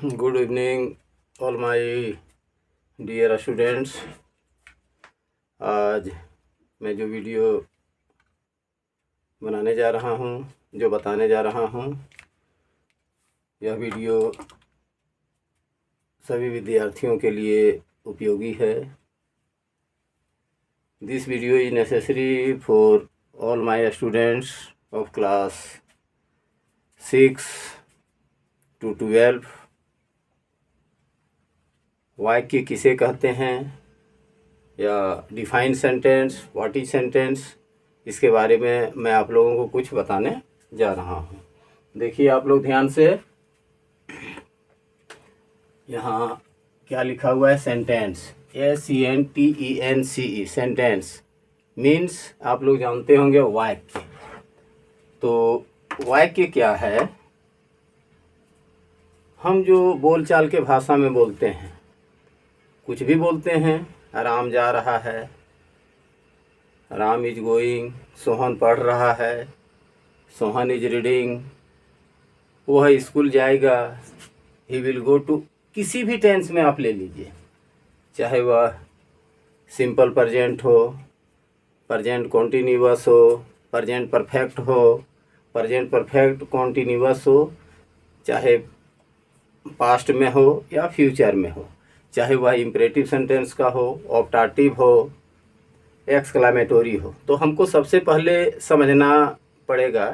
Good evening, all my dear students. आज मैं जो वीडियो बनाने जा रहा हूँ, जो बताने जा रहा हूँ, यह वीडियो सभी विद्यार्थियों के लिए उपयोगी है. This video is necessary for all my students of class 6 to 12. वाक्य किसे कहते हैं या define sentence, what is sentence, इसके बारे में मैं आप लोगों को कुछ बताने जा रहा हूँ. देखिए आप लोग ध्यान से, यहाँ क्या लिखा हुआ है, सेंटेंस, SENTENCE, सेंटेंस मीन्स आप लोग जानते होंगे वाक्य. तो वाक्य क्या है? हम जो बोलचाल के भाषा में बोलते हैं, कुछ भी बोलते हैं. राम जा रहा है, राम इज गोइंग. सोहन पढ़ रहा है, सोहन इज रीडिंग. वह स्कूल जाएगा, ही विल गो टू. किसी भी टेंस में आप ले लीजिए, चाहे वह सिंपल प्रेजेंट हो, प्रेजेंट कॉन्टिन्यूअस हो, प्रेजेंट परफेक्ट हो, प्रेजेंट परफेक्ट कॉन्टिन्यूअस हो, चाहे पास्ट में हो या फ्यूचर में हो, चाहे वह इम्परेटिव सेंटेंस का हो, ऑप्टाटिव हो, एक्सक्लामेटोरी हो. तो हमको सबसे पहले समझना पड़ेगा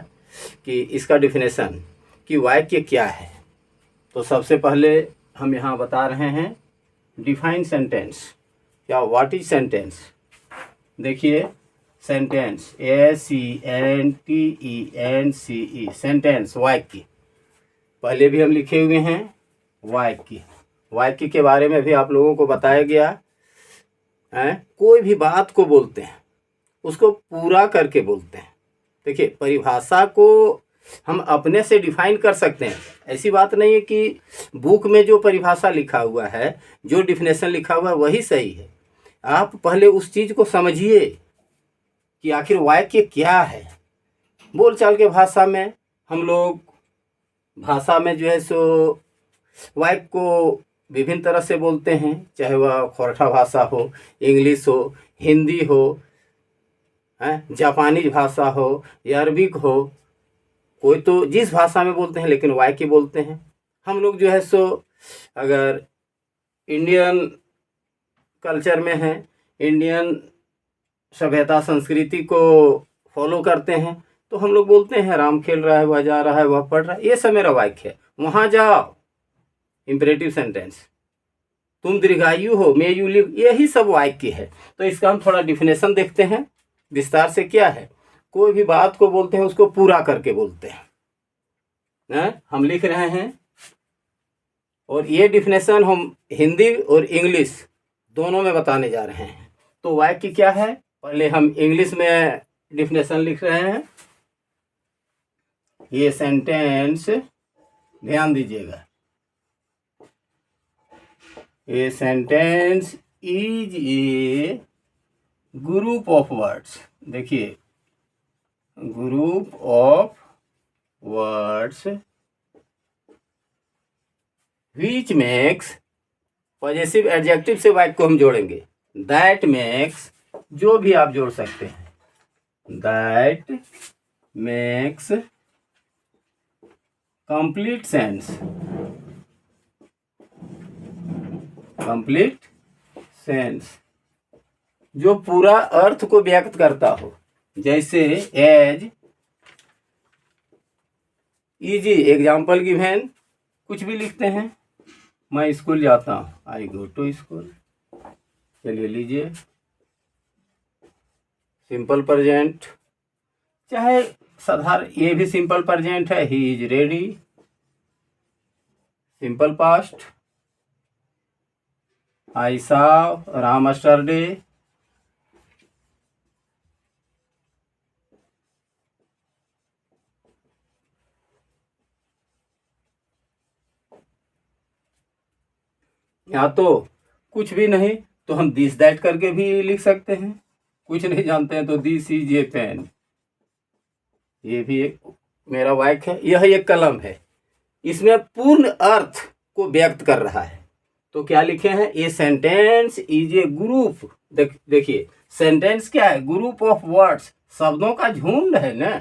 कि इसका डिफिनेशन, कि वाक्य क्या है. तो सबसे पहले हम यहाँ बता रहे हैं डिफाइन सेंटेंस या व्हाट इज सेंटेंस. देखिए सेंटेंस, SENTENCE, सेंटेंस वाक्य. पहले भी हम लिखे हुए हैं वाक्य. वाक्य के बारे में भी आप लोगों को बताया गया है. कोई भी बात को बोलते हैं, उसको पूरा करके बोलते हैं. देखिए परिभाषा को हम अपने से डिफाइन कर सकते हैं. ऐसी बात नहीं है कि बुक में जो परिभाषा लिखा हुआ है, जो डिफिनेशन लिखा हुआ है वही सही है. आप पहले उस चीज़ को समझिए कि आखिर वाक्य क्या है. बोलचाल के भाषा में हम लोग भाषा में जो है सो वाक्य को विभिन्न तरह से बोलते हैं, चाहे वह खोरठा भाषा हो, इंग्लिश हो, हिंदी हो, जापानी भाषा हो या अरबिक हो. कोई तो जिस भाषा में बोलते हैं लेकिन वाक्य बोलते हैं. हम लोग जो है सो अगर इंडियन कल्चर में हैं, इंडियन सभ्यता संस्कृति को फॉलो करते हैं, तो हम लोग बोलते हैं राम खेल रहा है, वह जा रहा है, वह पढ़ रहा है. ये सब मेरा वाक्य है. वहाँ जाओ, इम्परेटिव सेंटेंस. तुम दीर्घायु हो, मे यू लिव, यही सब वाक्य है. तो इसका हम थोड़ा डिफिनेशन देखते हैं विस्तार से. क्या है? कोई भी बात को बोलते हैं उसको पूरा करके बोलते हैं. हम लिख रहे हैं और ये डिफिनेशन हम हिंदी और इंग्लिश दोनों में बताने जा रहे हैं. तो वाक्य क्या है, पहले हम इंग्लिश में डिफिनेशन लिख रहे हैं. ये सेंटेंस ध्यान दीजिएगा. A sentence is a group of words. देखिए, group of words which makes, possessive adjective से वाक्य को हम जोड़ेंगे. That makes, जो भी आप जोड़ सकते हैं, that makes complete sense. Complete sense, जो पूरा अर्थ को व्यक्त करता हो. जैसे एज, इजी, एग्जाम्पल गिवन, कुछ भी लिखते हैं. मैं स्कूल जाता हूँ, आई गो टू स्कूल. चलिए लीजिए. सिंपल प्रेजेंट, चाहे साधारण, ये भी सिंपल प्रेजेंट है. He is ready. Simple past, I saw Ram yesterday. यहाँ तो कुछ भी नहीं तो हम दिस दैट करके भी लिख सकते हैं. कुछ नहीं जानते हैं तो दिस इज ए पेन. ये भी एक मेरा वाक्य है. यह एक कलम है. इसमें पूर्ण अर्थ को व्यक्त कर रहा है। तो क्या लिखे हैं, a sentence is a group. देखिए सेंटेंस क्या है, ग्रुप ऑफ वर्ड्स, शब्दों का झुंड है ना।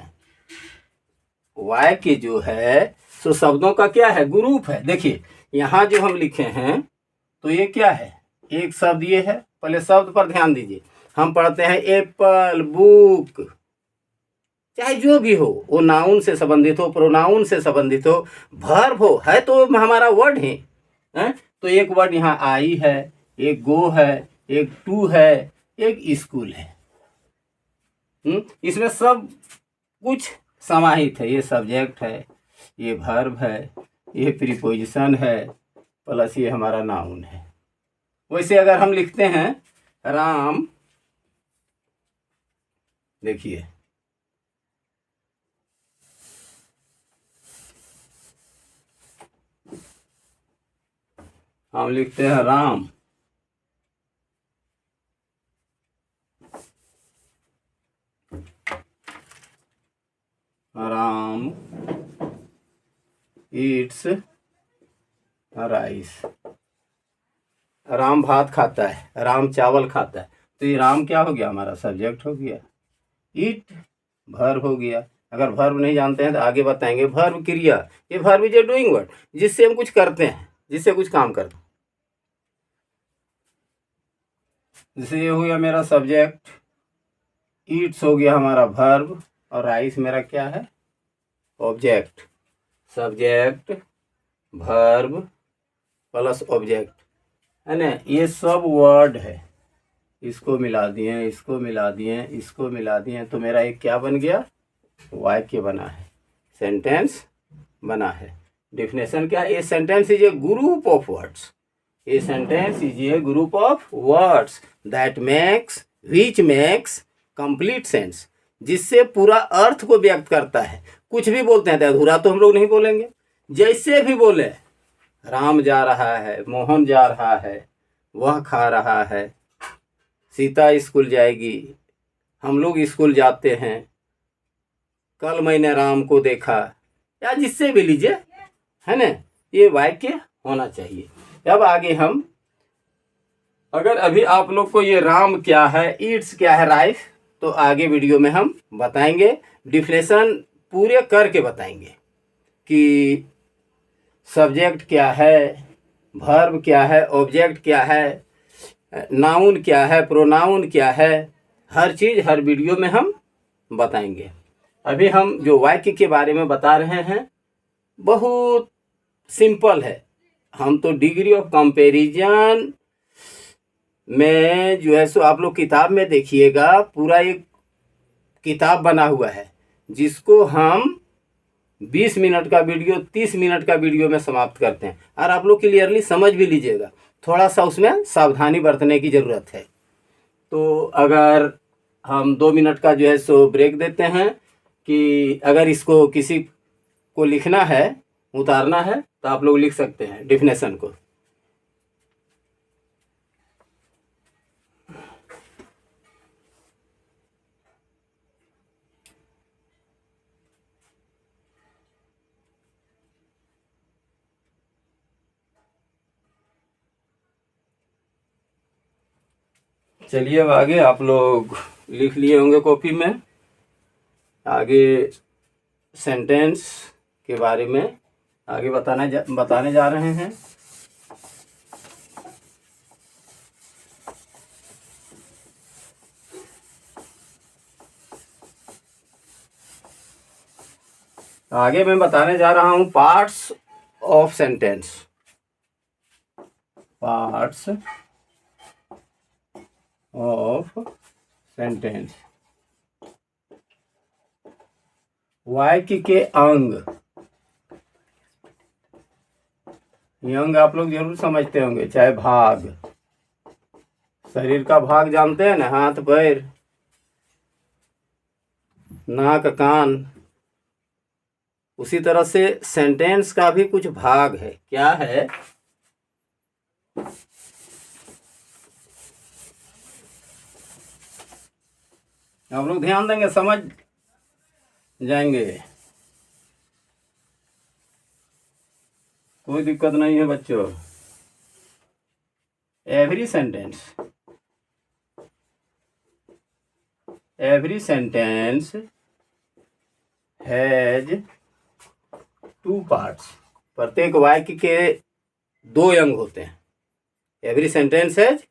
वाक्य जो है सो शब्दों का क्या है, ग्रुप है। देखिए यहाँ जो हम लिखे हैं तो ये क्या है, एक शब्द ये है। पहले शब्द पर ध्यान दीजिए, हम पढ़ते हैं एप्पल, बुक, चाहे जो भी हो, वो नाउन से संबंधित हो, प्रोनाउन से संबंधित हो, वर्ब हो, है तो हमारा वर्ड है, हैं? तो एक वर्ड यहाँ आई है, एक गो है, एक टू है, एक स्कूल है। इसमें सब कुछ समाहित है। ये सब्जेक्ट है, ये वर्ब है, ये प्रीपोजिशन है, प्लस ये हमारा नाउन है। वैसे अगर हम लिखते हैं राम, देखिए हम लिखते हैं राम, राम ईट्स राइस। राम भात खाता है, राम चावल खाता है। तो ये राम क्या हो गया, हमारा सब्जेक्ट हो गया। ईट वर्ब हो गया। अगर वर्ब नहीं जानते हैं तो आगे बताएंगे। वर्ब क्रिया, ये verb is a doing word, जिससे हम कुछ करते हैं, जिससे कुछ काम करते हैं। जैसे ये हो गया मेरा सब्जेक्ट, ईट्स हो गया हमारा वर्ब, और राइस मेरा क्या है, object. Subject verb plus object, है ना। ये सब वर्ड है, इसको मिला दिए, इसको मिला दिए, इसको मिला दिए, तो मेरा एक क्या बन गया, वाक्य बना है, सेंटेंस बना है। डेफिनेशन क्या है, a sentence is a group of words. A sentence is a group of words that makes, which makes complete sense, जिससे पूरा अर्थ को व्यक्त करता है। कुछ भी बोलते हैं तो अधूरा तो हम लोग नहीं बोलेंगे। जैसे भी बोले, राम जा रहा है, मोहन जा रहा है, वह खा रहा है, सीता स्कूल जाएगी, हम लोग स्कूल जाते हैं, कल मैंने राम को देखा, या जिससे भी लीजिए, है ना। ये वाक्य होना चाहिए। अब आगे हम, अगर अभी आप लोग को ये राम क्या है, ईट्स क्या है, राइस, तो आगे वीडियो में हम बताएंगे, डिफिनेशन पूरे करके बताएंगे कि सब्जेक्ट क्या है, वर्ब क्या है, ऑब्जेक्ट क्या है, नाउन क्या है, प्रोनाउन क्या है, हर चीज़ हर वीडियो में हम बताएंगे। अभी हम जो वाक्य के बारे में बता रहे हैं बहुत सिंपल है। हम तो डिग्री ऑफ कंपैरिजन में जो है सो आप लोग किताब में देखिएगा, पूरा एक किताब बना हुआ है, जिसको हम 20 मिनट का वीडियो, 30 मिनट का वीडियो में समाप्त करते हैं। और आप लोग क्लियरली समझ भी लीजिएगा, थोड़ा सा उसमें सावधानी बरतने की ज़रूरत है। तो अगर हम 2 मिनट का जो है सो ब्रेक देते हैं, कि अगर इसको किसी को लिखना है, उतारना है, तो आप लोग लिख सकते हैं डेफिनेशन को। चलिए अब आगे आप लोग लिख लिए होंगे कॉपी में, आगे सेंटेंस के बारे में आगे बताने जा रहे हैं। आगे मैं बताने जा रहा हूं parts of sentence. Parts of sentence, वाक्य के अंग। ये अंग आप लोग जरूर समझते होंगे, चाहे भाग, शरीर का भाग जानते हैं ना, हाथ पैर, नाक कान, उसी तरह से सेंटेंस का भी कुछ भाग है। क्या है, आप लोग ध्यान देंगे समझ जाएंगे। कोई दिक्कत नहीं है बच्चों। Every sentence has two parts. प्रत्येक वाक्य के दो अंग होते हैं। Every sentence has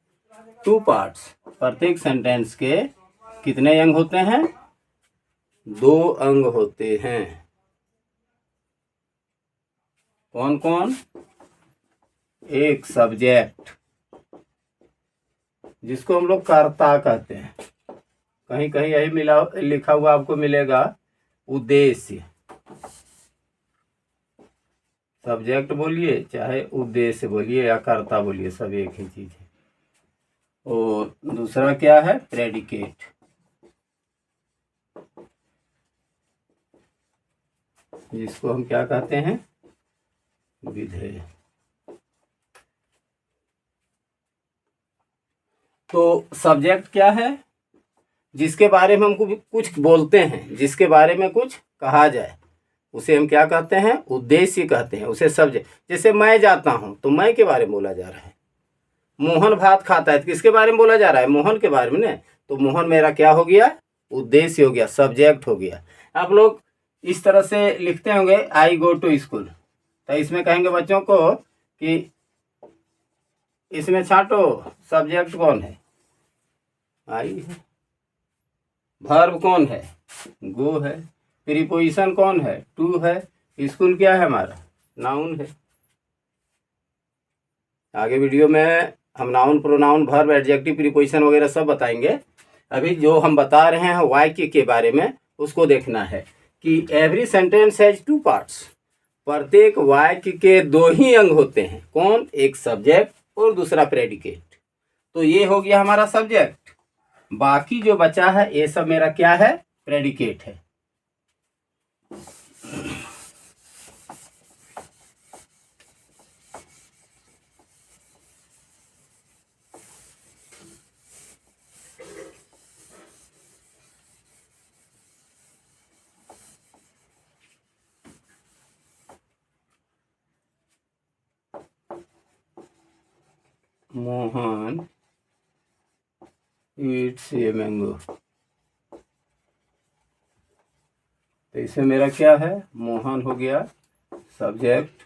two parts. प्रत्येक सेंटेंस के कितने अंग होते हैं? दो अंग होते हैं। कौन कौन? एक सब्जेक्ट, जिसको हम लोग कर्ता कहते हैं। कहीं कहीं यही मिला लिखा हुआ आपको मिलेगा उद्देश्य। सब्जेक्ट बोलिए चाहे उद्देश्य बोलिए या कर्ता बोलिए, सब एक ही चीज है। और दूसरा क्या है? प्रेडिकेट, जिसको हम क्या कहते हैं? विधेय। तो सब्जेक्ट क्या है? जिसके बारे में हमको कुछ बोलते हैं, जिसके बारे में कुछ कहा जाए, उसे हम क्या कहते हैं? उद्देश्य कहते हैं। उसे सब्जेक्ट। जैसे मैं जाता हूं तो मैं के बारे में बोला जा रहा है। मोहन भात खाता है तो किसके बारे में बोला जा रहा है? मोहन के बारे में ना। तो मोहन मेरा क्या हो गया? उद्देश्य हो गया, सब्जेक्ट हो गया। आप लोग इस तरह से लिखते होंगे आई गो टू स्कूल, तो इसमें कहेंगे बच्चों को कि इसमें छांटो सब्जेक्ट कौन है? आई है। वर्ब कौन है? गो है। प्रीपोजिशन कौन है? टू है। स्कूल क्या है हमारा? नाउन है। आगे वीडियो में हम noun, pronoun, verb, adjective, preposition वगैरह सब बताएंगे। अभी जो हम बता रहे हैं वाक्य के बारे में, उसको देखना है कि every sentence has two parts. प्रत्येक वाक्य के दो ही अंग होते हैं। कौन? एक सब्जेक्ट और दूसरा प्रेडिकेट। तो ये हो गया हमारा सब्जेक्ट। बाकी जो बचा है ये सब मेरा क्या है? प्रेडिकेट है। Mohan eats a mango. तो इसमें मेरा क्या है? मोहन हो गया सब्जेक्ट,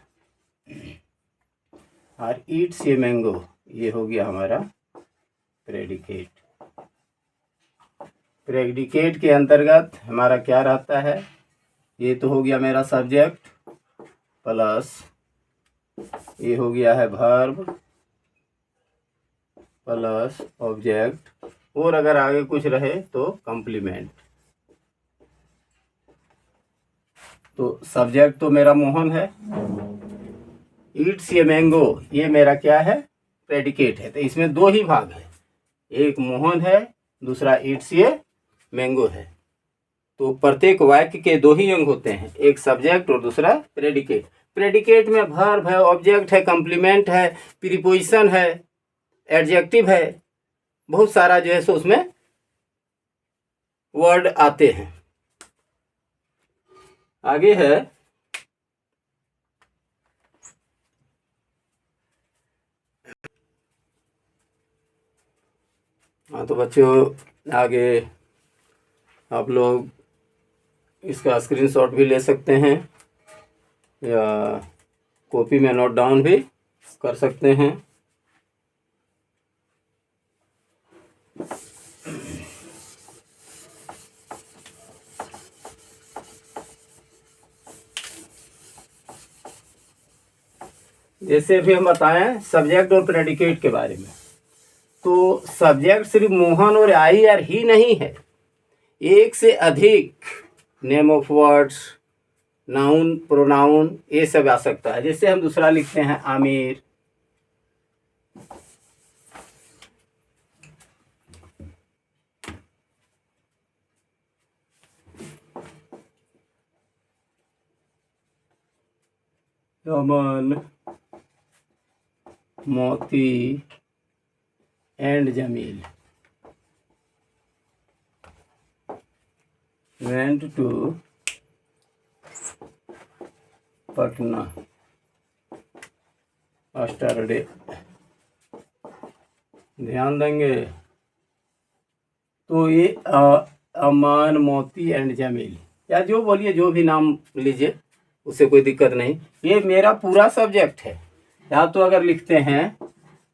और ईट्स ए मैंगो ये हो गया हमारा प्रेडिकेट। प्रेडिकेट के अंतर्गत हमारा क्या रहता है? ये तो हो गया मेरा सब्जेक्ट, प्लस ये हो गया है वर्ब, प्लस ऑब्जेक्ट, और अगर आगे कुछ रहे तो कंप्लीमेंट। तो सब्जेक्ट तो मेरा मोहन है। ईट्स ए मैंगो ये मेरा क्या है? प्रेडिकेट है। तो इसमें दो ही भाग है, एक मोहन है, दूसरा ईट्स ए मैंगो है। तो प्रत्येक वाक्य के दो ही अंग होते हैं, एक सब्जेक्ट और दूसरा प्रेडिकेट। प्रेडिकेट में वर्ब है, ऑब्जेक्ट है, कंप्लीमेंट है, प्रीपोजिशन है, एडजेक्टिव है, बहुत सारा जो है सो उसमें वर्ड आते हैं। आगे है हाँ, तो बच्चों आगे आप लोग इसका स्क्रीनशॉट भी ले सकते हैं या कॉपी में नोट डाउन भी कर सकते हैं। जैसे अभी हम बताएं सब्जेक्ट और प्रेडिकेट के बारे में, तो सब्जेक्ट सिर्फ मोहन और आई और ही नहीं है, एक से अधिक name of words, noun, pronoun ये सब आ सकता है। जैसे हम दूसरा लिखते हैं Aamir, Aman, Moti and Jamil went to Patna. Yesterday, ध्यान देंगे। तो ये अमान, मोती एंड जमील, या जो बोलिए, जो भी नाम लीजिए, उससे कोई दिक्कत नहीं। ये मेरा पूरा सब्जेक्ट है। या तो अगर लिखते हैं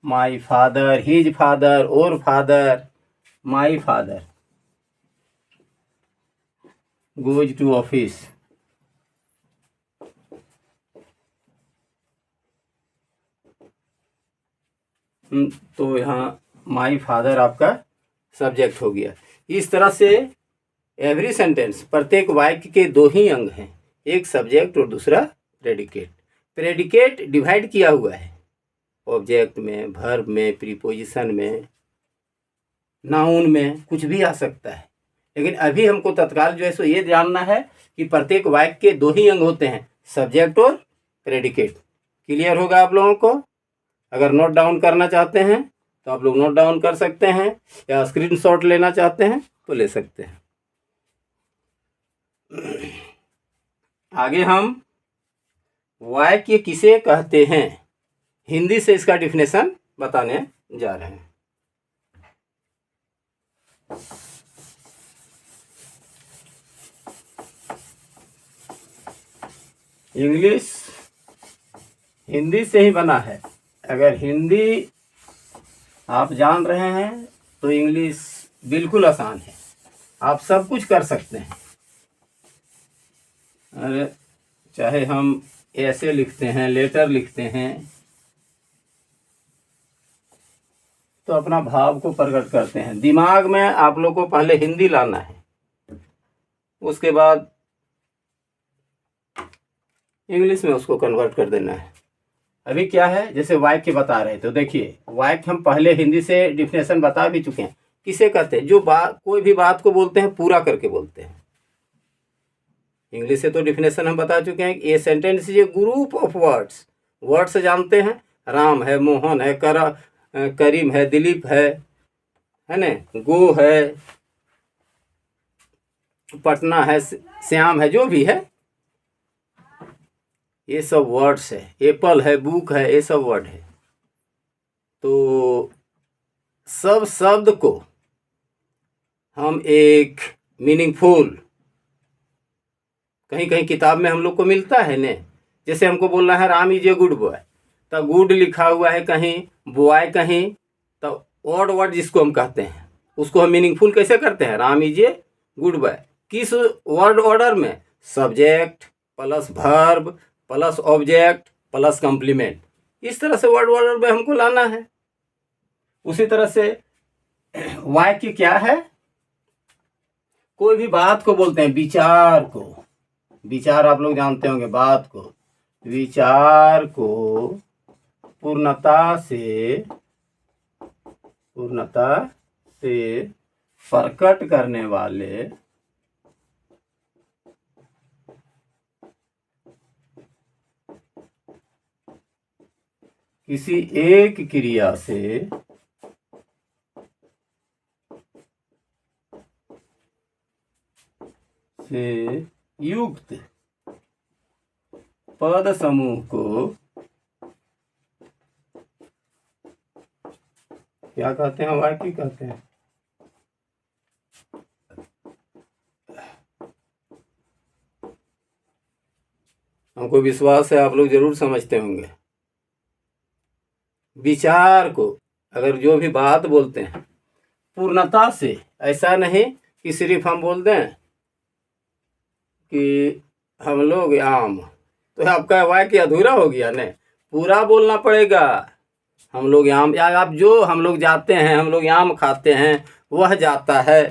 माई फादर, हिज फादर, और father, my father goes to office, तो यहाँ माई फादर आपका सब्जेक्ट हो गया। इस तरह से एवरी सेंटेंस, प्रत्येक वाक्य के दो ही अंग हैं, एक सब्जेक्ट और दूसरा प्रेडिकेट। प्रेडिकेट डिवाइड किया हुआ है ऑब्जेक्ट में, वर्ब में, प्रीपोजिशन में, नाउन में, कुछ भी आ सकता है। लेकिन अभी हमको तत्काल जो है सो ये जानना है कि प्रत्येक वाक्य के दो ही अंग होते हैं, सब्जेक्ट और प्रेडिकेट। क्लियर होगा आप लोगों को? अगर नोट डाउन करना चाहते हैं तो आप लोग नोट डाउन कर सकते हैं, या स्क्रीनशॉट लेना चाहते हैं तो ले सकते हैं। आगे हम वाक्य किसे कहते हैं, हिंदी से इसका डिफिनेशन बताने जा रहे हैं। इंग्लिश हिंदी से ही बना है। अगर हिंदी आप जान रहे हैं तो इंग्लिश बिल्कुल आसान है, आप सब कुछ कर सकते हैं। अरे चाहे हम ऐसे लिखते हैं, लेटर लिखते हैं, तो अपना भाव को प्रकट करते हैं। दिमाग में आप लोग को पहले हिंदी लाना है, उसके बाद इंग्लिश में उसको कन्वर्ट कर देना है। अभी क्या है, जैसे वाक्य बता रहे तो देखिए, वाक्य हम पहले हिंदी से डिफिनेशन बता भी चुके हैं। किसे कहते हैं? जो बात, कोई भी बात को बोलते हैं पूरा करके बोलते हैं। इंग्लिश से तो डिफिनेशन हम बता चुके हैं। A sentence is a group of words, words जानते हैं, राम है, मोहन है, करीम है, दिलीप है ना, गो है, पटना है, श्याम है, जो भी है, ये सब वर्ड्स है। एप्पल है, बुक है, ये सब वर्ड है। तो सब शब्द को हम एक मीनिंगफुल, कहीं कहीं किताब में हम लोग को मिलता है ने, जैसे हमको बोलना है Ram is a good boy, तो गुड लिखा हुआ है कहीं, बॉय कहीं, तो ऑड वर्ड जिसको हम कहते हैं उसको हम मीनिंगफुल कैसे करते हैं? Ram is a good boy. किस वर्ड ऑर्डर में? Subject plus verb plus object plus complement. इस तरह से वर्ड ऑर्डर में हमको लाना है। उसी तरह से वाक्य क्या है? कोई भी बात को बोलते हैं, विचार को, विचार आप लोग जानते होंगे, बात को, विचार को पूर्णता से प्रकट करने वाले किसी एक क्रिया से युक्त पद समूह को क्या कहते हैं? वाक्य कहते हैं। हमको विश्वास है आप लोग जरूर समझते होंगे। विचार को अगर जो भी बात बोलते हैं पूर्णता से, ऐसा नहीं कि सिर्फ हम बोल दें कि हम लोग आम, तो आपका वाक्य अधूरा हो गया ने, पूरा बोलना पड़ेगा। हम लोग आम, या आप जो हम लोग जाते हैं, हम लोग आम खाते हैं, वह जाता है,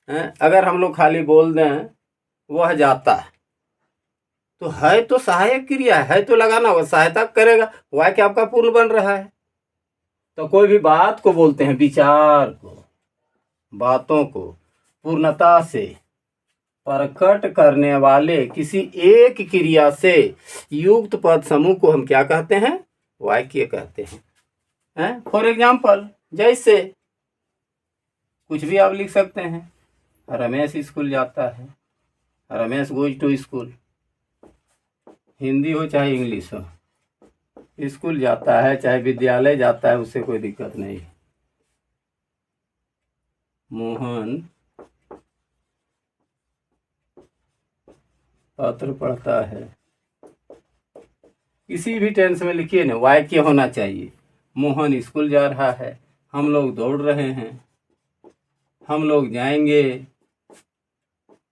अगर हम लोग खाली बोल दें वह जाता है, तो सहायक क्रिया है तो लगाना, वह सहायता करेगा, वाक्य आपका पूर्ण बन रहा है। तो कोई भी बात को बोलते हैं, विचार को, बातों को पूर्णता से प्रकट करने वाले किसी एक क्रिया से युक्त पद समूह को हम क्या कहते हैं? वाक्य कहते हैं। फॉर एग्जाम्पल, जैसे कुछ भी आप लिख सकते हैं, रमेश स्कूल जाता है, Ramesh goes to school, Hindi हो चाहे इंग्लिश हो, स्कूल जाता है चाहे विद्यालय जाता है, उससे कोई दिक्कत नहीं। मोहन पत्र पढ़ता है। किसी भी टेंस में लिखिए ना, वाक्य होना चाहिए। मोहन स्कूल जा रहा है, हम लोग दौड़ रहे हैं, हम लोग जाएंगे,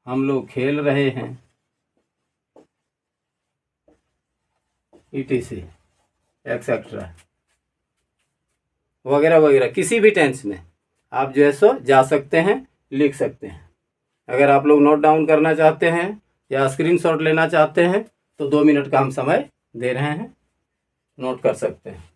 हम लोग खेल रहे हैं, etc एक्सेट्रा वगैरह वगैरह। किसी भी टेंस में आप जो है सो जा सकते हैं, लिख सकते हैं। अगर आप लोग नोट डाउन करना चाहते हैं या स्क्रीनशॉट लेना चाहते हैं तो 2 मिनट का हम समय दे रहे हैं, नोट कर सकते हैं।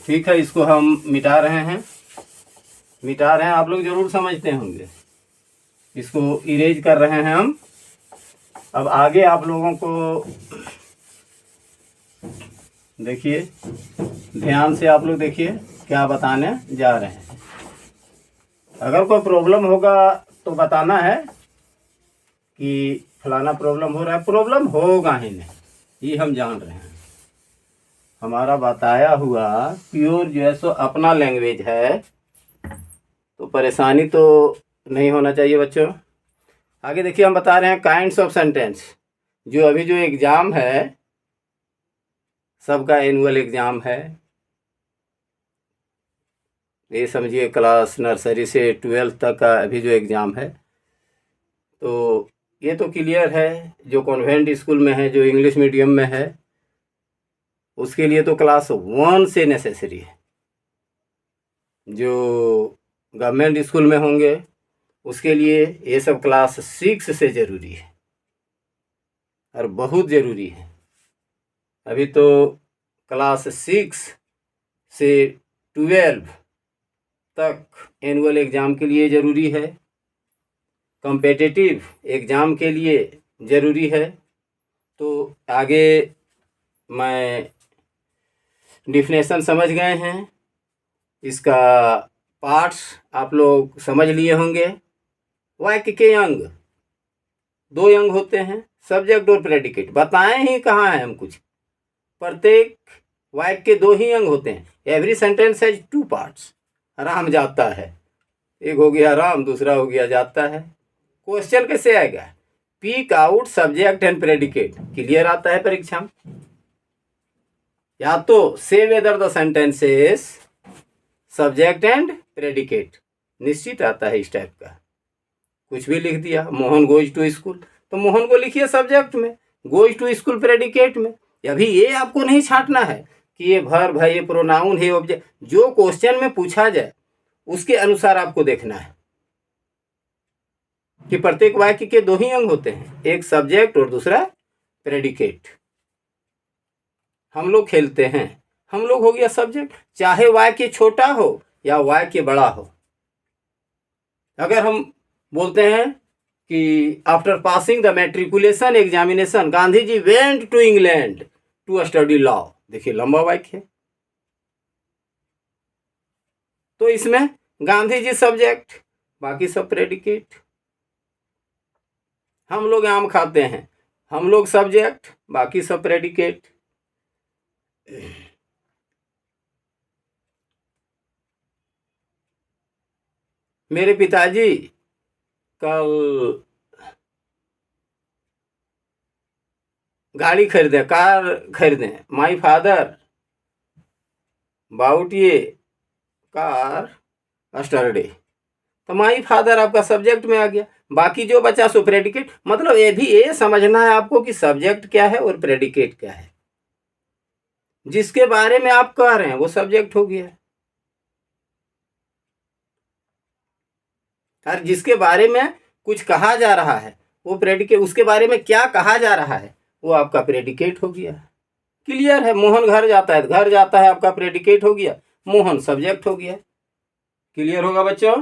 ठीक है, इसको हम मिटा रहे हैं। आप लोग जरूर समझते होंगे। इसको इरेज कर रहे हैं हम। अब आगे आप लोगों को देखिए, ध्यान से आप लोग देखिए क्या बताने जा रहे हैं। अगर कोई प्रॉब्लम होगा तो बताना है कि फलाना प्रॉब्लम हो रहा है। प्रॉब्लम होगा ही नहीं, ये हम जान रहे हैं। हमारा बताया हुआ प्योर जो है सो अपना लैंग्वेज है, तो परेशानी तो नहीं होना चाहिए बच्चों। आगे देखिए, हम बता रहे हैं काइंड्स ऑफ सेंटेंस। जो अभी जो एग्ज़ाम है, सबका एनुअल एग्ज़ाम है। ये समझिए क्लास नर्सरी से 12th तक का अभी जो एग्ज़ाम है। तो ये तो क्लियर है, जो कॉन्वेंट स्कूल में है, जो इंग्लिश मीडियम में है, उसके लिए तो क्लास 1 से नेसेसरी है। जो गवर्नमेंट स्कूल में होंगे उसके लिए ये सब क्लास 6 से ज़रूरी है और बहुत ज़रूरी है। अभी तो क्लास 6 से 12 तक एनुअल एग्ज़ाम के लिए ज़रूरी है, कॉम्पिटिटिव एग्ज़ाम के लिए ज़रूरी है। तो आगे मैं डिफिनेशन समझ गए हैं, इसका पार्ट्स आप लोग समझ लिए होंगे। वाक्य के अंग 2 अंग होते हैं, सब्जेक्ट और प्रेडिकेट। बताएं ही कहाँ है हम कुछ, प्रत्येक वाक्य के 2 ही अंग होते हैं। Every sentence has 2 parts. Ram जाता है, एक हो गया राम, दूसरा हो गया जाता है। क्वेश्चन कैसे आएगा? Peak out subject and predicate. Clear आता है परीक्षा में। या तो से whether the sentences subject and predicate, निश्चित आता है इस टाइप का। कुछ भी लिख दिया, मोहन गोज टू स्कूल, तो मोहन को लिखिए सब्जेक्ट में, गोज टू स्कूल प्रेडिकेट में। अभी ये आपको नहीं छांटना है कि ये वर्ब है, ये प्रोनाउन है, ऑब्जेक्ट। जो क्वेश्चन में पूछा जाए उसके अनुसार आपको देखना है कि प्रत्येक वाक्य के 2 ही अंग होते हैं, एक सब्जेक्ट और दूसरा प्रेडिकेट। हम लोग खेलते हैं, हम लोग हो गया सब्जेक्ट, चाहे वाक्य छोटा हो या वाक्य बड़ा हो। अगर हम बोलते हैं कि after passing the matriculation examination Gandhi ji went to England to study law, देखिए लंबा वाक्य है। तो इसमें गांधी जी सब्जेक्ट, बाकी सब प्रेडिकेट। हम लोग आम खाते हैं, हम लोग सब्जेक्ट, बाकी सब प्रेडिकेट। मेरे पिताजी कल गाड़ी खरीदे, कार खरीदे। माई फादर बाउट ये कार स्टरडे। तो माई फादर आपका सब्जेक्ट में आ गया, बाकी जो बचा सो प्रेडिकेट। मतलब ये समझना है आपको कि सब्जेक्ट क्या है और प्रेडिकेट क्या है। जिसके बारे में आप कह रहे हैं वो सब्जेक्ट हो गया, और जिसके बारे में कुछ कहा जा रहा है वो प्रेडिकेट। उसके बारे में क्या कहा जा रहा है वो आपका प्रेडिकेट हो गया। क्लियर है? मोहन घर जाता है, घर जाता है आपका प्रेडिकेट हो गया, मोहन सब्जेक्ट हो गया। क्लियर होगा बच्चों?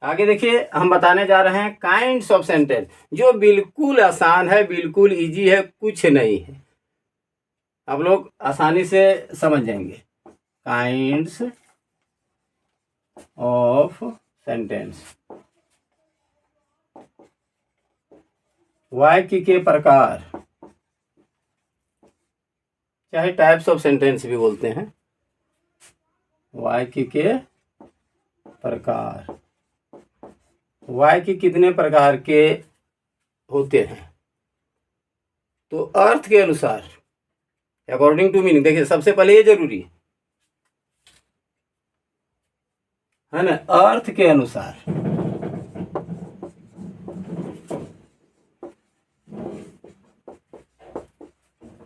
आगे देखिए, हम बताने जा रहे हैं काइंड्स ऑफ सेंटेंस, जो बिल्कुल आसान है, बिल्कुल इजी है, कुछ नहीं है। आप लोग आसानी से समझ जाएंगे। काइंड्स ऑफ सेंटेंस, वाक्य के प्रकार, चाहे टाइप्स ऑफ सेंटेंस भी बोलते हैं। वाक्य के प्रकार, वाक्य कितने प्रकार के होते हैं? तो अर्थ के अनुसार, अकॉर्डिंग टू मीनिंग। देखिए सबसे पहले ये जरूरी है ना, अर्थ के अनुसार।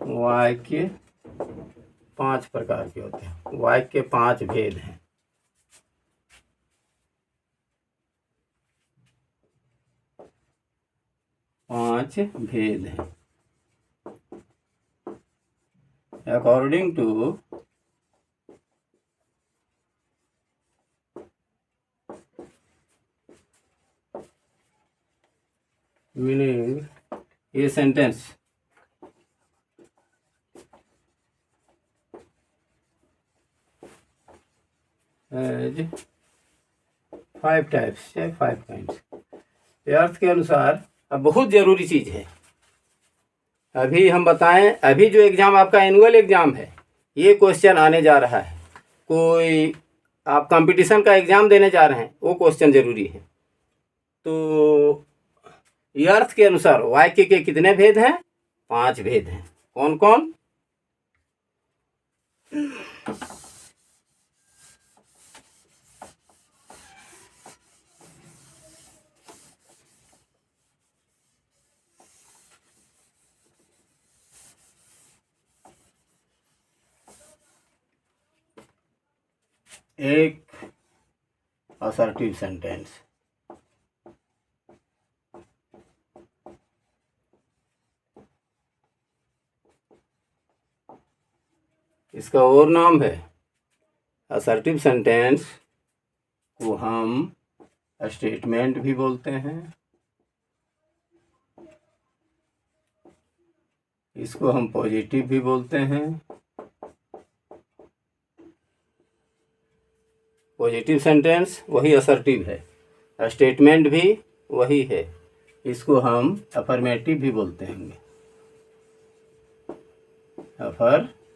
वाक्य 5 प्रकार के होते हैं, वाक्य के 5 भेद हैं। पांच भेद हैं अकॉर्डिंग टू मीनिंग। ये सेंटेंस एज 5 टाइप्स या 5 काइंड्स। अर्थ के अनुसार। अब बहुत ज़रूरी चीज़ है, अभी हम बताएं, अभी जो एग्ज़ाम आपका एनुअल एग्ज़ाम है, ये क्वेश्चन आने जा रहा है। कोई आप कंपटीशन का एग्ज़ाम देने जा रहे हैं, वो क्वेश्चन ज़रूरी है। तो अर्थ के अनुसार वाक्य के कितने भेद हैं? 5 भेद हैं। कौन कौन? एक असर्टिव सेंटेंस, इसका और नाम है असर्टिव सेंटेंस को हम स्टेटमेंट भी बोलते हैं, इसको हम पॉजिटिव भी बोलते हैं। पॉजिटिव सेंटेंस वही असर्टिव है, स्टेटमेंट भी वही है, इसको हम अफर्मेटिव भी बोलते हैं। अफर्मेटिव।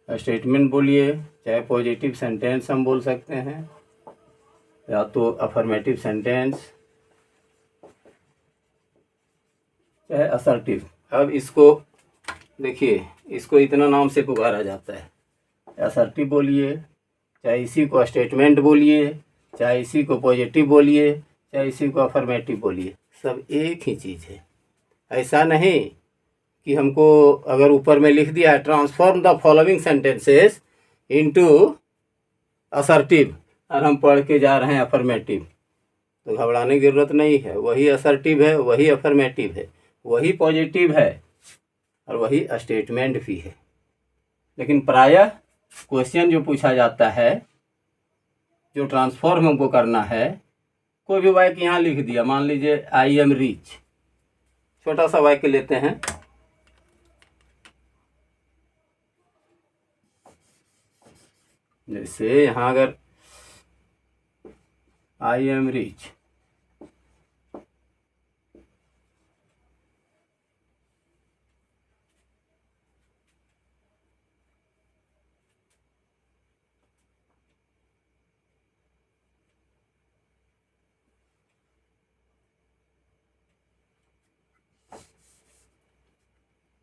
स्टेटमेंट बोलिए, चाहे पॉजिटिव सेंटेंस हम बोल सकते हैं, या तो अफर्मेटिव सेंटेंस, चाहे असर्टिव। अब इसको देखिए, इसको इतना नाम से पुकारा जाता है, असर्टिव बोलिए, चाहे इसी को स्टेटमेंट बोलिए, चाहे इसी को पॉजिटिव बोलिए, चाहे इसी को अफर्मेटिव बोलिए, सब एक ही चीज़ है। ऐसा नहीं कि हमको अगर ऊपर में लिख दिया है transform the following sentences into assertive, और हम पढ़ के जा रहे हैं अफर्मेटिव, तो घबराने की ज़रूरत नहीं है। वही असर्टिव है, वही अफर्मेटिव है, वही पॉजिटिव है, और वही स्टेटमेंट भी है। लेकिन प्रायः क्वेश्चन जो पूछा जाता है, जो ट्रांसफॉर्म हमको करना है, कोई भी वाक्य यहाँ लिख दिया, मान लीजिए आई एम रिच, छोटा सा वाक्य लेते हैं, जैसे यहाँ अगर आई एम रिच,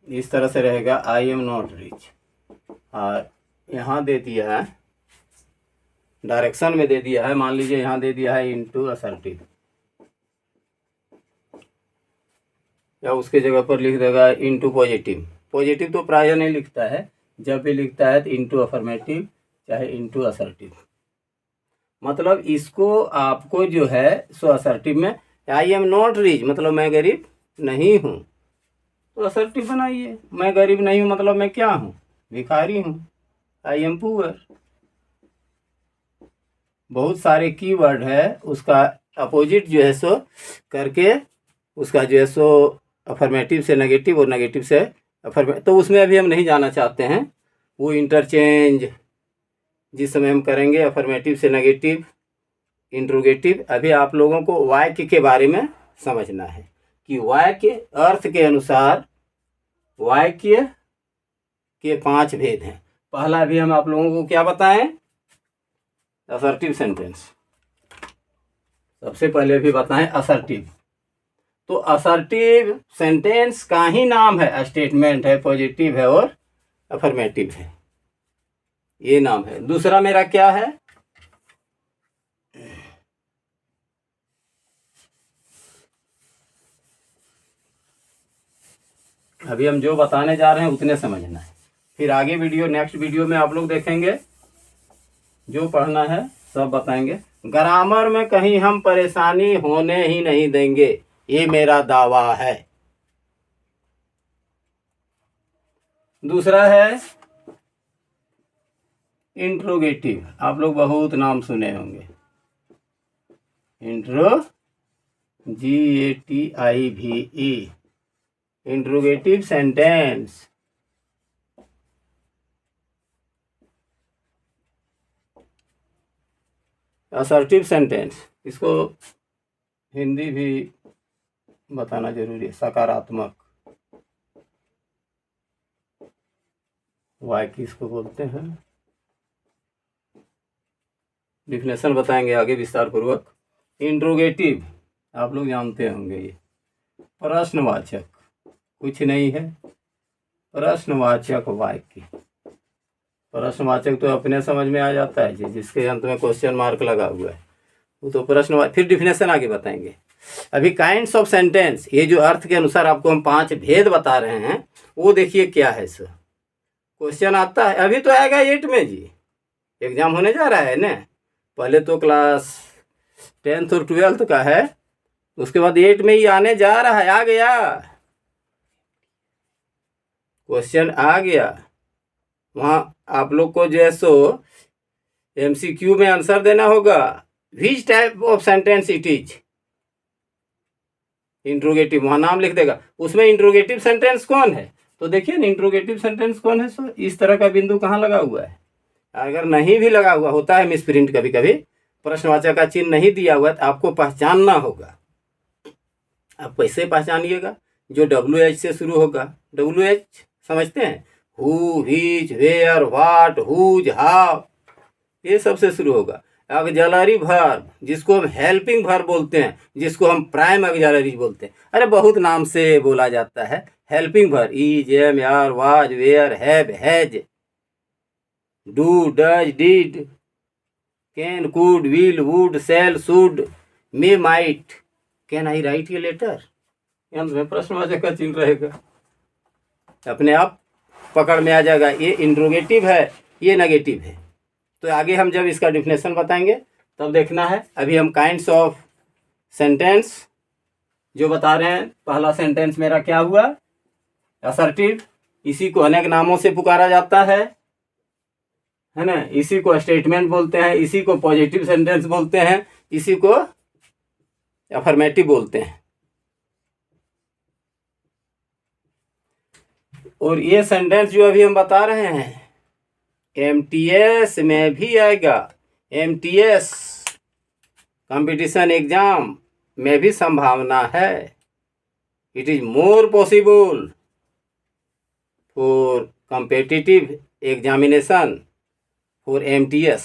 इस तरह से रहेगा आई एम नॉट रिच, और यहाँ दे दिया है डायरेक्शन में दे दिया है, मान लीजिए यहाँ दे दिया है इनटू असर्टिव, या उसके जगह पर लिख देगा इनटू पॉजिटिव। पॉजिटिव तो प्रायः नहीं लिखता है, जब भी लिखता है तो इनटू अफर्मेटिव चाहे इनटू असर्टिव। मतलब इसको आपको जो है सो असर्टिव में आई एम नॉट रिच मतलब मैं गरीब नहीं हूँ, तो असर्टिव बनाइए। मैं गरीब नहीं हूँ मतलब मैं क्या हूँ? भिखारी हूँ, आई एम पुअर। बहुत सारे कीवर्ड है, उसका अपोजिट जो है सो करके उसका जो है सो अफर्मेटिव से नेगेटिव और नेगेटिव से अफर्मेटिव, तो उसमें अभी हम नहीं जाना चाहते हैं। वो इंटरचेंज जिस समय हम करेंगे अफर्मेटिव से नेगेटिव, इंट्रोगेटिव, अभी आप लोगों को वाक्य के बारे में समझना है कि वाक्य अर्थ के अनुसार वाक्य के 5 भेद हैं। पहला भी हम आप लोगों को क्या बताएं, असर्टिव सेंटेंस। सबसे पहले भी बताएं असर्टिव। तो असर्टिव सेंटेंस का ही नाम है, स्टेटमेंट है, पॉजिटिव है और अफर्मेटिव है, ये नाम है। दूसरा मेरा क्या है, अभी हम जो बताने जा रहे हैं उतने समझना है, फिर आगे वीडियो नेक्स्ट वीडियो में आप लोग देखेंगे, जो पढ़ना है सब बताएंगे। ग्रामर में कहीं हम परेशानी होने ही नहीं देंगे, ये मेरा दावा है। दूसरा है इंट्रोगेटिव, आप लोग बहुत नाम सुने होंगे, GATIVE, interrogative sentence. Assertive sentence, इसको हिंदी भी बताना जरूरी है, सकारात्मक वाक्य इसको बोलते हैं। डिफिनेशन बताएंगे आगे विस्तार पूर्वक। इंट्रोगेटिव आप लोग जानते होंगे, ये प्रश्नवाचक, कुछ नहीं है, प्रश्नवाचक वाक्य। प्रश्नवाचक तो अपने समझ में आ जाता है जी, जिसके अंत में क्वेश्चन मार्क लगा हुआ है वो तो प्रश्नवाचक। फिर डिफिनेशन आगे बताएंगे। अभी काइंड्स ऑफ सेंटेंस, ये जो अर्थ के अनुसार आपको हम 5 भेद बता रहे हैं, वो देखिए क्या है सर। क्वेश्चन आता है, अभी तो आएगा 8 में जी, एग्जाम होने जा रहा है ना। पहले तो क्लास 10th और 12th का है, उसके बाद 8 में ही आने जा रहा है, आ गया क्वेश्चन, आ गया। वहाँ आप लोग को जो है सो MCQ में आंसर देना होगा, which type of sentence it is, interrogative, वहाँ नाम लिख देगा, उसमें इंट्रोगेटिव सेंटेंस कौन है, तो देखिए ना इंट्रोगेटिव सेंटेंस कौन है सो, इस तरह का बिंदु कहाँ लगा हुआ है। अगर नहीं भी लगा हुआ, होता है मिसप्रिंट कभी कभी, प्रश्नवाचक का चिन्ह नहीं दिया हुआ, तो आपको पहचानना होगा। आप कैसे पहचानिएगा, जो WH से शुरू होगा, WH समझते हैं, who, which, where, what, whose, how, ये सबसे शुरू होगा। ऑक्सिलरी वर्ब, जिसको हम हेल्पिंग वर्ब बोलते हैं, जिसको हम प्राइम ऑक्सिलरी बोलते हैं, अरे बहुत नाम से बोला जाता है। Helping verb is, am, are, was, were, have, has, do, does, did, can, could, will, would, shall, should, may, might, can I write ये लेटर, अंत में प्रश्नवाचक का चिन्ह रहेगा, अपने आप पकड़ में आ जाएगा, ये इंट्रोगेटिव है, ये नेगेटिव है। तो आगे हम जब इसका डिफिनेशन बताएंगे तब देखना है। अभी हम काइंड्स ऑफ सेंटेंस जो बता रहे हैं, पहला सेंटेंस मेरा क्या हुआ, असर्टिव, इसी को अनेक नामों से पुकारा जाता है ना, इसी को स्टेटमेंट बोलते हैं, इसी को पॉजिटिव सेंटेंस बोलते हैं, इसी को अफर्मेटिव बोलते हैं। और ये सेंटेंस जो अभी हम बता रहे हैं MTS में भी आएगा, MTS कंपटीशन एग्जाम में भी संभावना है। It is more possible for competitive examination for MTS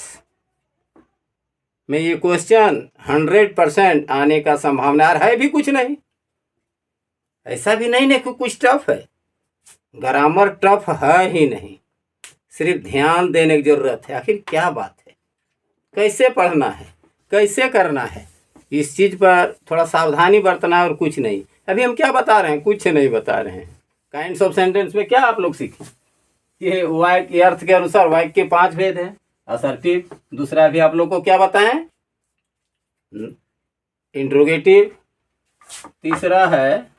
में ये क्वेश्चन 100% आने का संभावना है भी कुछ नहीं, ऐसा भी नहीं कि कुछ टफ है, ग्रामर टफ है ही नहीं, सिर्फ ध्यान देने की जरूरत है। आखिर क्या बात है, कैसे पढ़ना है, कैसे करना है, इस चीज़ पर थोड़ा सावधानी बरतना है और कुछ नहीं। अभी हम क्या बता रहे हैं, कुछ नहीं बता रहे हैं। काइंड्स ऑफ सेंटेंस में क्या आप लोग सीखें, ये वाक्य अर्थ के अनुसार वाक्य के 5 भेद हैं, असर्टिव, दूसरा भी आप लोग को क्या बताएं, इंट्रोगेटिव, तीसरा है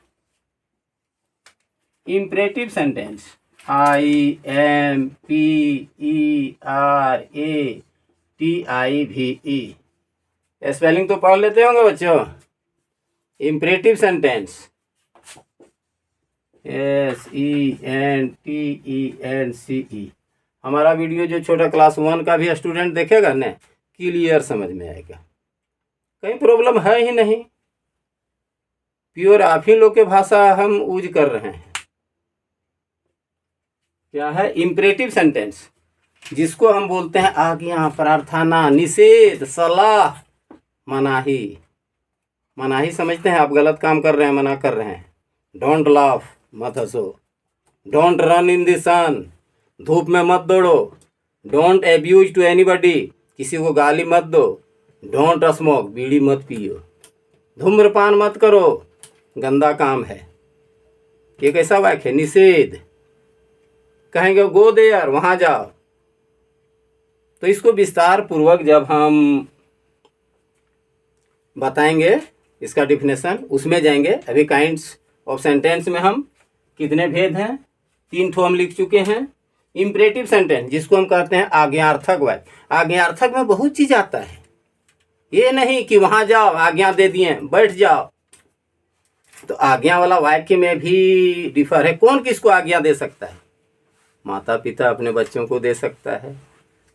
imperative sentence, IMPERATIVE, TIVE। Spelling तो पढ़ लेते होंगे बच्चों। Imperative sentence SENTENCE। हमारा वीडियो जो छोटा क्लास 1 का भी स्टूडेंट देखेगा ना, क्लियर समझ में आएगा, कहीं प्रॉब्लम है ही नहीं। प्योर आप ही लोग के भाषा हम यूज कर रहे हैं। क्या है इम्परेटिव सेंटेंस, जिसको हम बोलते हैं आज्ञा, प्रार्थना, निषेध, सलाह, मनाही। मनाही समझते हैं आप, गलत काम कर रहे हैं, मना कर रहे हैं। डोंट लाफ, मत हंसो। डोंट रन इन द सन, धूप में मत दौड़ो। डोंट एब्यूज टू एनीबडी, किसी को गाली मत दो। डोंट स्मोक, बीड़ी मत पियो। धूम्रपान मत करो, गंदा काम है। ये कैसा वाक्य है? निषेध। कहेंगे गो देयर, वहां जाओ। तो इसको विस्तार पूर्वक जब हम बताएंगे इसका डिफिनेशन, उसमें जाएंगे। अभी काइंड्स ऑफ सेंटेंस में हम कितने भेद हैं? 3 ठो हम लिख चुके हैं। इम्परेटिव सेंटेंस, जिसको हम कहते हैं आज्ञार्थक वाक्य। आज्ञार्थक में बहुत चीज आता है, ये नहीं कि वहां जाओ, आज्ञा दे दिए, बैठ जाओ। तो आज्ञा वाला वाक्य में भी डिफर है। कौन किसको आज्ञा दे सकता है? माता पिता अपने बच्चों को दे सकता है,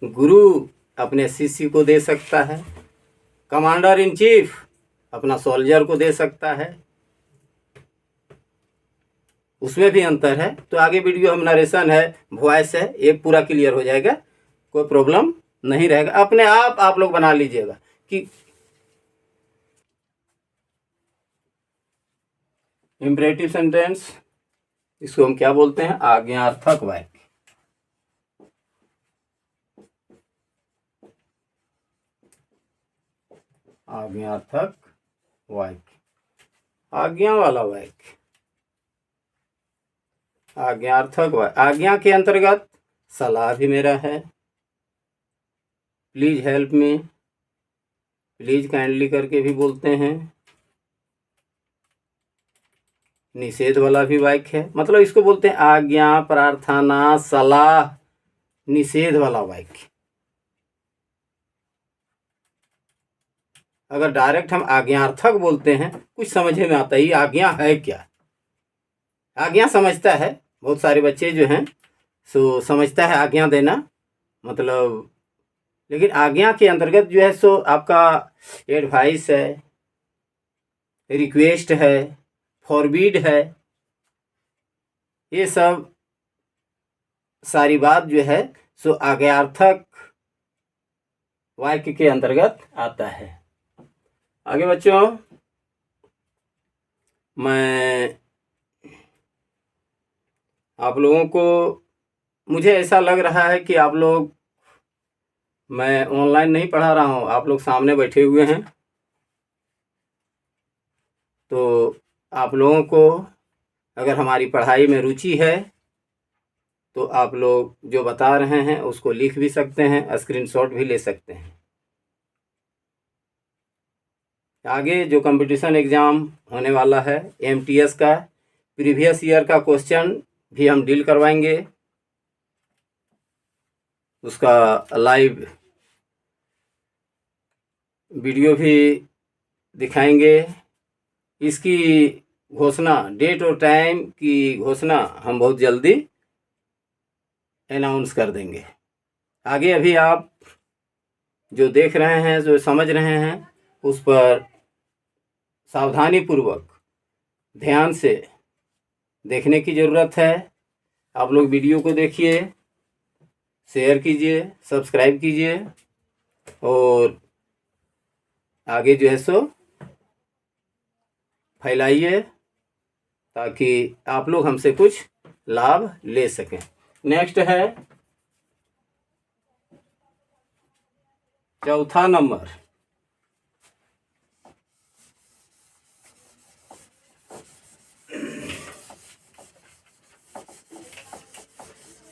गुरु अपने शिष्य को दे सकता है, कमांडर इन चीफ अपना सोल्जर को दे सकता है। उसमें भी अंतर है। तो आगे वीडियो हम नरेशन है, वॉइस है, एक पूरा क्लियर हो जाएगा, कोई प्रॉब्लम नहीं रहेगा। अपने आप लोग बना लीजिएगा कि इम्परेटिव सेंटेंस, इसको हम क्या बोलते हैं? आज्ञार्थक वाक्य। आज्ञार्थक वाक्य, आज्ञा वाला वाक्य, आज्ञार्थक वाक्य। आज्ञा के अंतर्गत सलाह भी मेरा है, please help me, please kindly करके भी बोलते हैं। निषेध वाला भी वाक्य है, मतलब इसको बोलते हैं आज्ञा, प्रार्थना, सलाह, निषेध वाला वाक्य। अगर डायरेक्ट हम आज्ञार्थक बोलते हैं, कुछ समझ में आता है ये आज्ञा है क्या। आज्ञा समझता है, बहुत सारे बच्चे जो हैं सो समझता है आज्ञा देना मतलब, लेकिन आज्ञा के अंतर्गत जो है सो आपका एडवाइस है, रिक्वेस्ट है, फॉरबिड है, ये सब सारी बात जो है सो आज्ञार्थक वाक्य के अंतर्गत आता है। आगे बच्चों, मैं आप लोगों को, मुझे ऐसा लग रहा है कि आप लोग, मैं ऑनलाइन नहीं पढ़ा रहा हूँ, आप लोग सामने बैठे हुए हैं। तो आप लोगों को अगर हमारी पढ़ाई में रुचि है तो आप लोग जो बता रहे हैं उसको लिख भी सकते हैं, स्क्रीनशॉट भी ले सकते हैं। आगे जो कंपटीशन एग्ज़ाम होने वाला है MTS का, प्रीवियस ईयर का क्वेश्चन भी हम डील करवाएंगे, उसका लाइव वीडियो भी दिखाएंगे। इसकी घोषणा, डेट और टाइम की घोषणा हम बहुत जल्दी अनाउंस कर देंगे। आगे अभी आप जो देख रहे हैं, जो समझ रहे हैं, उस पर सावधानी पूर्वक ध्यान से देखने की ज़रूरत है। आप लोग वीडियो को देखिए, शेयर कीजिए, सब्सक्राइब कीजिए और आगे जो है सो फैलाइए, ताकि आप लोग हमसे कुछ लाभ ले सकें। नेक्स्ट है चौथा नंबर,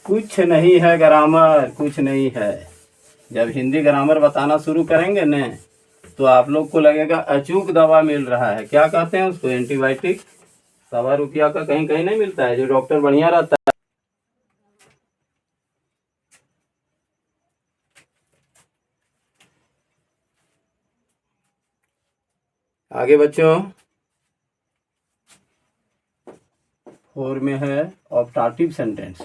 कुछ नहीं है ग्रामर, कुछ नहीं है। जब हिंदी ग्रामर बताना शुरू करेंगे न, तो आप लोग को लगेगा अचूक दवा मिल रहा है। क्या कहते हैं उसको? एंटीबायोटिक। 1.25 रुपया का कहीं कहीं नहीं मिलता है, जो डॉक्टर बढ़िया रहता है। आगे बच्चों 4 में है ऑप्टाटिव सेंटेंस।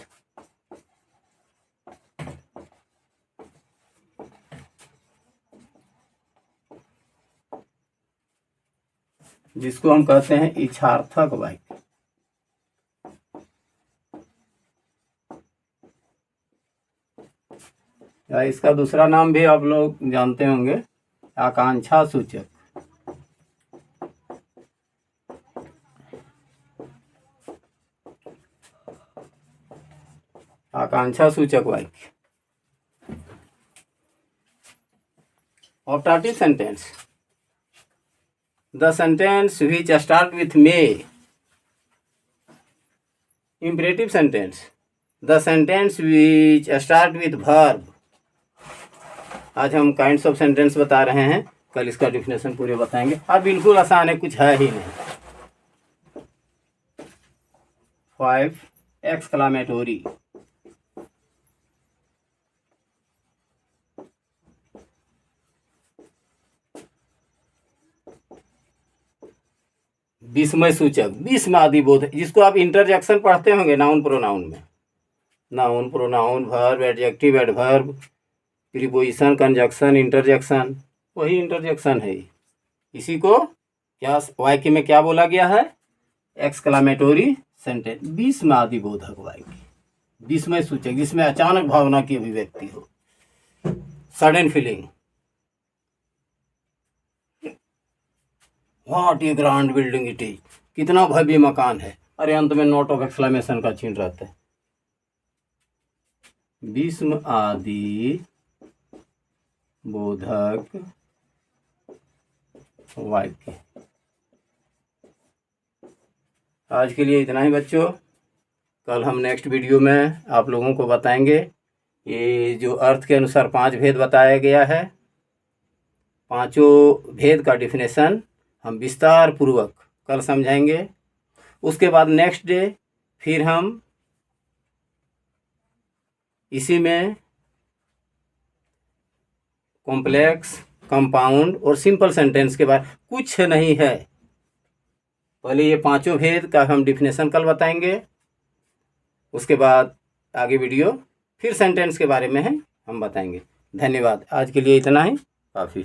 जिसको हम कहते हैं इच्छार्थक वाक्य। या इसका दूसरा नाम भी आप लोग जानते होंगे, आकांक्षा सूचक। आकांक्षा सूचक वाक्य। Optative sentence, the sentence which start with may। imperative sentence, the sentence which start with verb। आज हम काइंड्स ऑफ सेंटेंस बता रहे हैं, कल इसका डिफिनेशन पूरे बताएंगे। अब बिल्कुल आसान है, कुछ है ही नहीं। 5 एक्सक्लामेटोरी। विस्मय सूचक, विस्म आदि बोध, जिसको आप इंटरजेक्शन पढ़ते होंगे नाउन प्रोनाउन में। Noun pronoun, verb, adjective, adverb, preposition, conjunction, interjection, वही इंटरजेक्शन है। इसी को क्या वाक्य में क्या बोला गया है? एक्सक्लामेटोरी सेंटेंस, विस्म आदि बोधक वाक्य। विस्मय सूचक, जिसमें अचानक भावना की अभिव्यक्ति हो, sudden feeling. What A grand building it is, कितना भव्य मकान है। अरे अंत में नोट ऑफ एक्सक्लेमेशन का चिन्ह रहता है। विस्म आदि बोधक वाक्य। आज के लिए इतना ही बच्चों। कल हम नेक्स्ट वीडियो में आप लोगों को बताएंगे ये जो अर्थ के अनुसार 5 भेद बताया गया है, पांचों भेद का डिफिनेशन हम विस्तार पूर्वक कल समझाएंगे। उसके बाद नेक्स्ट डे फिर हम इसी में कॉम्प्लेक्स, कंपाउंड और सिंपल सेंटेंस के बारे, कुछ नहीं है, पहले ये पांचों भेद का हम डिफिनेशन कल बताएंगे। उसके बाद आगे वीडियो फिर सेंटेंस के बारे में है हम बताएंगे। धन्यवाद। आज के लिए इतना ही काफ़ी।